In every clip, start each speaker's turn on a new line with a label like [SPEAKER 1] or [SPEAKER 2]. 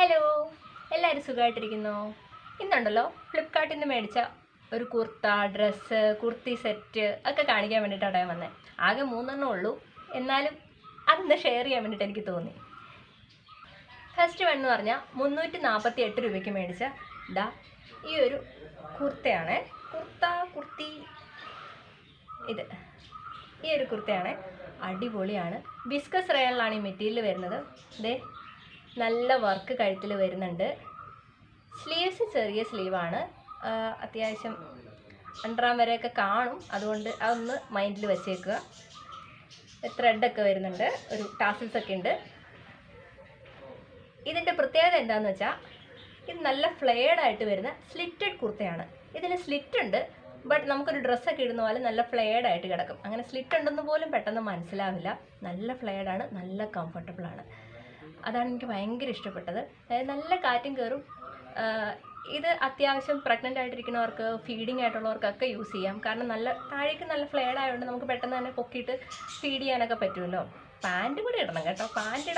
[SPEAKER 1] Hello, എല്ലാവരും സുഖമായിട്ടിരിക്കുന്നോ? ഇന്നുണ്ടല്ലോ ഫ്ലിപ്കാർട്ടിൽ നിന്ന് മേടിച്ച ഒരു കുർത്ത, ഡ്രസ്സ്, കുർത്തി സെറ്റ് ഒക്കെ കാണിക്കാൻ വേണ്ടിയിട്ടാണ് ഞാൻ വന്നത്. ആകെ 3 ഉള്ളൂ, എന്നാലും അതൊന്ന് ഷെയർ ചെയ്യാൻ വേണ്ടിയിട്ട് എനിക്ക് തോന്നി. ഫസ്റ്റ് വൺ എന്ന് പറഞ്ഞാൽ 348 രൂപയ്ക്ക് മേടിച്ച ഈ ഒരു കുർത്തയാണ്. കുർത്തി ഇത് ഈ ഒരു കുർത്തയാണ്. അടിപൊളിയാണ്. ബിസ്കസ് റയോണിലാണ് ഈ മെറ്റീരിയൽ വരുന്നത്. നല്ല വർക്ക് കഴുത്തിൽ വരുന്നുണ്ട്. സ്ലീവ്സ് ചെറിയ സ്ലീവാണ്, അത്യാവശ്യം അണ്ടറാം വരെയൊക്കെ കാണും, അതുകൊണ്ട് അതൊന്ന് മൈൻഡിൽ വെച്ചേക്കുക. ത്രെഡൊക്കെ വരുന്നുണ്ട്, ഒരു ടാസിൽസൊക്കെ ഉണ്ട്. ഇതിൻ്റെ പ്രത്യേകത എന്താണെന്ന് വെച്ചാൽ ഇത് നല്ല ഫ്ലെയർഡായിട്ട് വരുന്ന സ്ലിറ്റഡ് കുർത്തയാണ്. ഇതിന് സ്ലിറ്റ് ഉണ്ട്, ബട്ട് നമുക്കൊരു ഡ്രസ്സൊക്കെ ഇടുന്ന പോലെ നല്ല ഫ്ലെയർഡായിട്ട് കിടക്കും. അങ്ങനെ സ്ലിറ്റ് ഉണ്ടെന്ന് പോലും പെട്ടെന്ന് മനസ്സിലാവില്ല. നല്ല ഫ്ലെയർഡാണ്, നല്ല കംഫർട്ടബിളാണ്. അതാണ് എനിക്ക് ഭയങ്കര ഇഷ്ടപ്പെട്ടത്. നല്ല കാറ്റും കയറും. ഇത് അത്യാവശ്യം പ്രഗ്നൻ്റ് ആയിട്ടിരിക്കുന്നവർക്ക്, ഫീഡിങ് ആയിട്ടുള്ളവർക്കൊക്കെ യൂസ് ചെയ്യാം. കാരണം നല്ല താഴേക്ക് നല്ല ഫ്ലെയർഡ് ആയതുകൊണ്ട് നമുക്ക് പെട്ടെന്ന് തന്നെ പൊക്കിയിട്ട് ഫീഡ് ചെയ്യാനൊക്കെ പറ്റുമല്ലോ. പാൻറ്റ് കൂടി ഇടണം കേട്ടോ. പാൻറ്റ്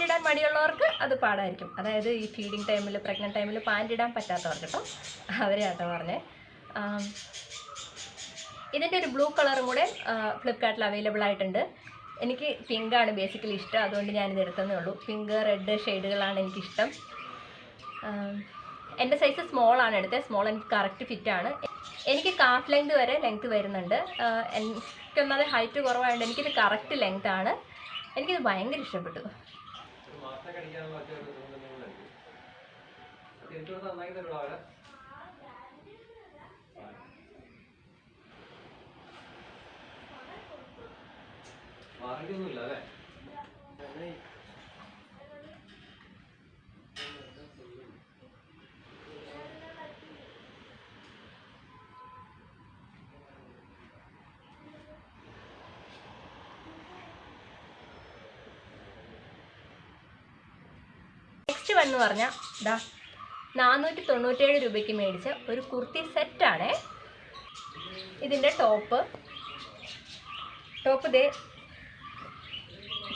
[SPEAKER 1] ഇടാൻ മടിയുള്ളവർക്ക് അത് പാടായിരിക്കും. അതായത് ഈ ഫീഡിങ് ടൈമിൽ, പ്രഗ്നൻ്റ് ടൈമിൽ പാൻറ്റ് ഇടാൻ പറ്റാത്തവർക്ക് കേട്ടോ, അവരെ ആട്ടോ പറഞ്ഞേ. ഇതിൻ്റെ ഒരു ബ്ലൂ കളറും കൂടെ ഫ്ലിപ്കാർട്ടിൽ അവൈലബിൾ ആയിട്ടുണ്ട്. എനിക്ക് പിങ്കാണ് ബേസിക്കലി ഇഷ്ടം, അതുകൊണ്ട് ഞാനിത് എടുത്തതേ ഉള്ളൂ. പിങ്ക്, റെഡ് ഷെയ്ഡുകളാണ് എനിക്കിഷ്ടം. എൻ്റെ സൈസ് സ്മോളാണ് എടുത്തത്. സ്മോൾ എനിക്ക് കറക്റ്റ് ഫിറ്റാണ്. എനിക്ക് കാഫ് ലെങ്ത് വരെ ലെങ്ത്ത് വരുന്നുണ്ട്. എനിക്കൊന്നത് ഹൈറ്റ് കുറവായതുകൊണ്ട് എനിക്കിത് കറക്റ്റ് ലെങ്ത് ആണ്. എനിക്കിത് ഭയങ്കര ഇഷ്ടപ്പെട്ടു. നെക്സ്റ്റ് വൺ എന്ന് പറഞ്ഞാൽ 497 രൂപയ്ക്ക് മേടിച്ച ഒരു കുർത്തി സെറ്റാണ്. ഇതിൻ്റെ ടോപ്പ്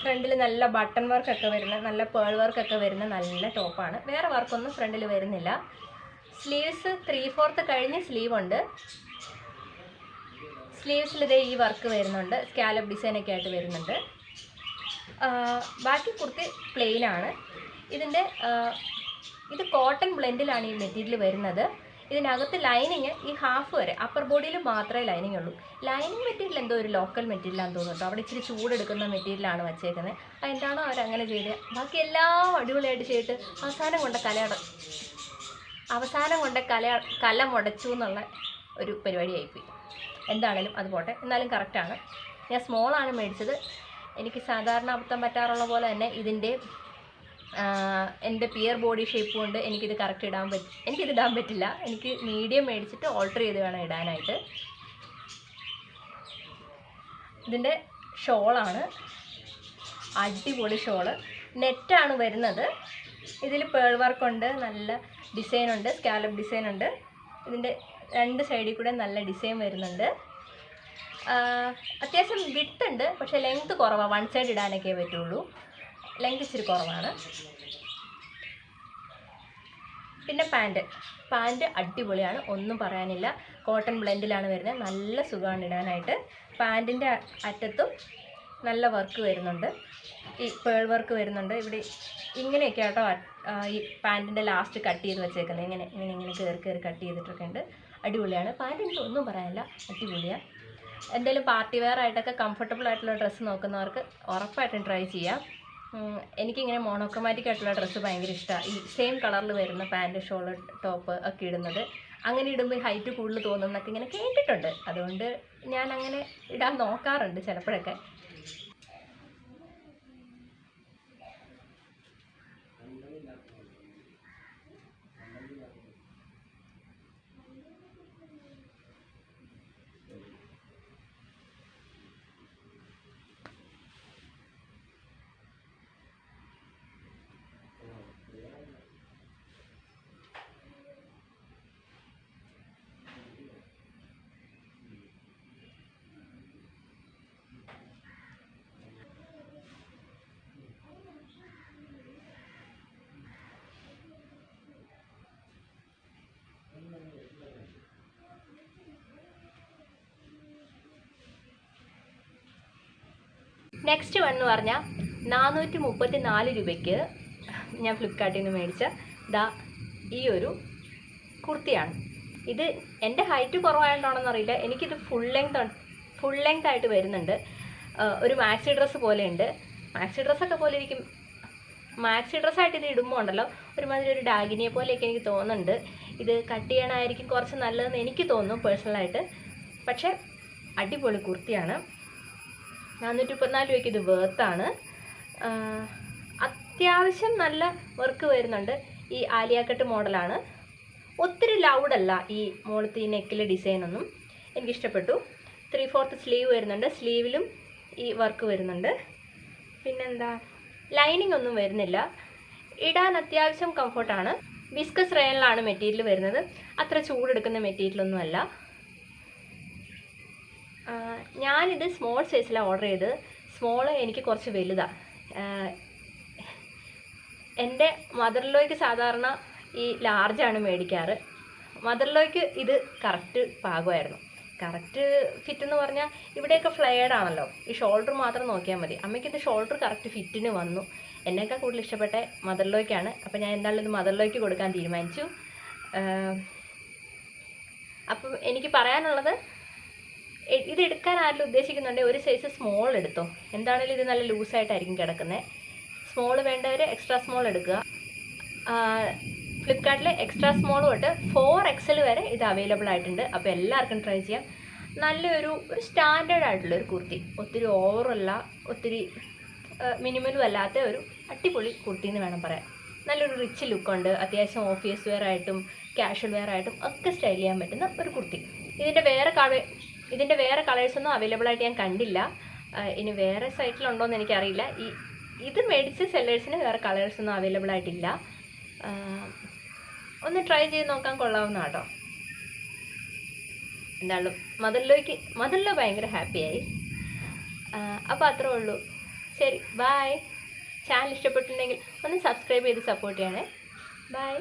[SPEAKER 1] ഫ്രണ്ടിൽ നല്ല ബട്ടൺ വർക്കൊക്കെ വരുന്ന, നല്ല പേൾ വർക്കൊക്കെ വരുന്ന നല്ല ടോപ്പാണ്. വേറെ വർക്കൊന്നും ഫ്രണ്ടിൽ വരുന്നില്ല. സ്ലീവ്സ് 3/4 കഴിഞ്ഞ് സ്ലീവ് ഉണ്ട്. സ്ലീവ്സിൽ ഈ വർക്ക് വരുന്നുണ്ട്, സ്കാലപ്പ് ഡിസൈനൊക്കെ ആയിട്ട് വരുന്നുണ്ട്. ബാക്കി കുർത്തി പ്ലെയിൻ ആണ്. ഇത് കോട്ടൺ ബ്ലെൻഡിലാണ് ഈ മെറ്റീരിയൽ വരുന്നത്. ഇതിനകത്ത് ലൈനിങ് ഈ ഹാഫ് വരെ, അപ്പർ ബോഡിയിൽ മാത്രമേ ലൈനിങ് ഉള്ളൂ. ലൈനിങ് മെറ്റീരിയൽ എന്തോ ഒരു ലോക്കൽ മെറ്റീരിയലാണെന്ന് തോന്നുന്നു. അവിടെ ഇച്ചിരി ചൂടെടുക്കുന്ന മെറ്റീരിയലാണ് വച്ചേക്കുന്നത്. അതെന്താണോ അവരങ്ങനെ ചെയ്തത്. ബാക്കി എല്ലാം അടിപൊളിയായിട്ട് ചെയ്തിട്ട് അവസാനം കൊണ്ട് കല മുടച്ചു എന്നുള്ള ഒരു പരിപാടിയായിപ്പോയി. എന്താണേലും അത് പോട്ടെ, എന്നാലും കറക്റ്റാണ്. ഞാൻ സ്മോളാണ് മേടിച്ചത്. എനിക്ക് സാധാരണ അബദ്ധം പറ്റാറുള്ള പോലെ തന്നെ എൻ്റെ പിയർ ബോഡി ഷേപ്പ് കൊണ്ട് എനിക്കിത് കറക്റ്റ് ഇടാൻ പറ്റില്ല. എനിക്ക് മീഡിയം മേടിച്ചിട്ട് ഓൾട്ടർ ചെയ്ത് വേണം ഇടാനായിട്ട്. ഇതിൻ്റെ ഷോളാണ്, അടിപൊളി ഷോള്. നെറ്റാണ് വരുന്നത്. ഇതിൽ പേൾ വർക്കുണ്ട്, നല്ല ഡിസൈനുണ്ട്, സ്കാലപ്പ് ഡിസൈനുണ്ട്. ഇതിൻ്റെ 2 സൈഡിൽ കൂടെ നല്ല ഡിസൈൻ വരുന്നുണ്ട്. അത്യാവശ്യം വിഡ്ത്ത് ഉണ്ട്, പക്ഷേ ലെങ്ത്ത് കുറവാണ്. 1 സൈഡ് ഇടാനൊക്കെ പറ്റുള്ളൂ. ലെങ്ത് ഇച്ചിരി കുറവാണ്. പിന്നെ പാൻറ്റ് അടിപൊളിയാണ്, ഒന്നും പറയാനില്ല. കോട്ടൺ ബ്ലെൻഡിലാണ് വരുന്നത്. നല്ല സുഖമാണ് ഇടാനായിട്ട്. പാൻറ്റിൻ്റെ അറ്റത്തും നല്ല വർക്ക് വരുന്നുണ്ട്. ഈ പേൾ വർക്ക് വരുന്നുണ്ട്. ഇവിടെ ഇങ്ങനെയൊക്കെ ആട്ടോ ഈ പാൻറ്റിൻ്റെ ലാസ്റ്റ് കട്ട് ചെയ്ത് വെച്ചേക്കുന്നത്. ഇങ്ങനെ കയറി കട്ട് ചെയ്തിട്ടൊക്കെ ഉണ്ട്. അടിപൊളിയാണ്. പാൻറ്റ് എനിക്ക് ഒന്നും പറയാനില്ല, അടിപൊളിയാണ്. എന്തെങ്കിലും പാർട്ടി വെയർ ആയിട്ടൊക്കെ കംഫർട്ടബിൾ ആയിട്ടുള്ള ഡ്രസ്സ് നോക്കുന്നവർക്ക് ഉറപ്പായിട്ടും ട്രൈ ചെയ്യാം. എനിക്കിങ്ങനെ മോണോക്രോമാറ്റിക് ആയിട്ടുള്ള ഡ്രസ്സ് ഭയങ്കര ഇഷ്ടമാണ്. ഈ സെയിം കളറിൽ വരുന്ന പാൻറ്റ്, ഷോള്, ടോപ്പ് ഒക്കെ ഇടുന്നത്. അങ്ങനെ ഇടുമ്പോൾ ഹൈറ്റ് കൂടുതൽ തോന്നുന്നൊക്കെ ഇങ്ങനെ കേട്ടിട്ടുണ്ട്. അതുകൊണ്ട് ഞാൻ അങ്ങനെ ഇടാൻ നോക്കാറുണ്ട് ചിലപ്പോഴൊക്കെ. നെക്സ്റ്റ് വൺ എന്ന് പറഞ്ഞാൽ 434 രൂപയ്ക്ക് ഞാൻ ഫ്ലിപ്കാർട്ടിൽ നിന്ന് മേടിച്ച ഈ ഒരു കുർത്തിയാണ്. ഇത് എൻ്റെ ഹൈറ്റ് കുറവായതുകൊണ്ടാണെന്ന് അറിയില്ല, എനിക്കിത് ഫുൾ ലെങ്ത് ആയിട്ട് വരുന്നുണ്ട്. ഒരു മാക്സി ഡ്രസ്സ് പോലെയുണ്ട്. മാക്സി ഡ്രസ്സൊക്കെ പോലെ ഇരിക്കും. മാക്സി ഡ്രസ്സായിട്ട് ഇത് ഇടുമ്പോൾ ഉണ്ടല്ലോ ഒരുമാതിരി ഒരു ഡാഗിനിയെ പോലെയൊക്കെ എനിക്ക് തോന്നുന്നുണ്ട്. ഇത് കട്ട് ചെയ്യണമായിരിക്കും കുറച്ച് നല്ലതെന്ന് എനിക്ക് തോന്നുന്നു പേഴ്സണലായിട്ട്. പക്ഷേ അടിപൊളി കുർത്തിയാണ്. 434 രൂപയ്ക്ക് ഇത് വേർത്താണ്. അത്യാവശ്യം നല്ല വർക്ക് വരുന്നുണ്ട്. ഈ ആലിയ കട്ട് മോഡലാണ്. ഒത്തിരി ലൗഡല്ല ഈ മോളത്തെ ഈ നെക്കിലെ ഡിസൈനൊന്നും. എനിക്കിഷ്ടപ്പെട്ടു. 3/4 സ്ലീവ് വരുന്നുണ്ട്. സ്ലീവിലും ഈ വർക്ക് വരുന്നുണ്ട്. പിന്നെന്താ, ലൈനിങ് ഒന്നും വരുന്നില്ല. ഇടാൻ അത്യാവശ്യം കംഫർട്ടാണ്. വിസ്കസ് റയോണിലാണ് മെറ്റീരിയൽ വരുന്നത്. അത്ര ചൂടെടുക്കുന്ന മെറ്റീരിയലൊന്നുമല്ല. ഞാനിത് സ്മോൾ സൈസിലാണ് ഓർഡർ ചെയ്തത്. സ്മോൾ എനിക്ക് കുറച്ച് വലുതാണ്. എൻ്റെ മദർലോയ്ക്ക് സാധാരണ ഈ ലാർജാണ് മേടിക്കാറ്. മദർലോയ്ക്ക് ഇത് കറക്റ്റ് പാകമായിരുന്നു. കറക്റ്റ് ഫിറ്റ് എന്ന് പറഞ്ഞാൽ ഇവിടെയൊക്കെ ഫ്ലെയർഡ് ആണല്ലോ. ഈ ഷോൾഡർ മാത്രം നോക്കിയാൽ മതി. അമ്മയ്ക്കിത് ഷോൾഡർ കറക്റ്റ് ഫിറ്റിന് വന്നു. എന്നേക്കാൾ കൂടുതൽ ഇഷ്ടപ്പെട്ട മദർലോയ്ക്കാണ്. അപ്പോൾ ഞാൻ എന്തായാലും ഇത് മദർലോയ്ക്ക് കൊടുക്കാൻ തീരുമാനിച്ചു. അപ്പം എനിക്ക് പറയാനുള്ളത്, ഇത് എടുക്കാൻ ആരെങ്കിലും ഉദ്ദേശിക്കുന്നുണ്ടെങ്കിൽ ഒരു സൈസ് സ്മോൾ എടുത്തോ. എന്താണെങ്കിലും ഇത് നല്ല ലൂസായിട്ടായിരിക്കും കിടക്കുന്നത്. സ്മോൾ വേണ്ടവർ എക്സ്ട്രാ സ്മോൾ എടുക്കുക. ഫ്ലിപ്കാർട്ടിൽ എക്സ്ട്രാ സ്മോൾ തൊട്ട് 4XL വരെ ഇത് അവൈലബിൾ ആയിട്ടുണ്ട്. അപ്പോൾ എല്ലാവർക്കും ട്രൈ ചെയ്യാം. നല്ലൊരു സ്റ്റാൻഡേർഡ് ആയിട്ടുള്ളൊരു കുർത്തി. ഒത്തിരി ഓവറല്ല, ഒത്തിരി മിനിമലും അല്ലാത്ത ഒരു അടിപൊളി കുർത്തി എന്ന് വേണം പറയാൻ. നല്ലൊരു റിച്ച് ലുക്കുണ്ട്. അത്യാവശ്യം ഓഫീസ് വെയർ ആയിട്ടും കാഷ്വൽ വെയർ ആയിട്ടും ഒക്കെ സ്റ്റൈൽ ചെയ്യാൻ പറ്റുന്ന ഒരു കുർത്തി. ഇതിൻ്റെ വേറെ കളേഴ്സൊന്നും അവൈലബിൾ ആയിട്ട് ഞാൻ കണ്ടില്ല. ഇനി വേറെ സൈറ്റിലുണ്ടോയെന്ന് എനിക്കറിയില്ല. ഇത് മേടിച്ച സെല്ലേഴ്സിന് വേറെ കളേഴ്സൊന്നും അവൈലബിൾ ആയിട്ടില്ല. ഒന്ന് ട്രൈ ചെയ്ത് നോക്കാൻ കൊള്ളാവുന്ന കേട്ടോ. എന്തായാലും മദർലോ ഭയങ്കര ഹാപ്പിയായി. അപ്പോൾ അത്രേ ഉള്ളൂ. ശരി, ബായ്. ചാനൽ ഇഷ്ടപ്പെട്ടിട്ടുണ്ടെങ്കിൽ ഒന്ന് സബ്സ്ക്രൈബ് ചെയ്ത് സപ്പോർട്ട് ചെയ്യണേ. ബായ്.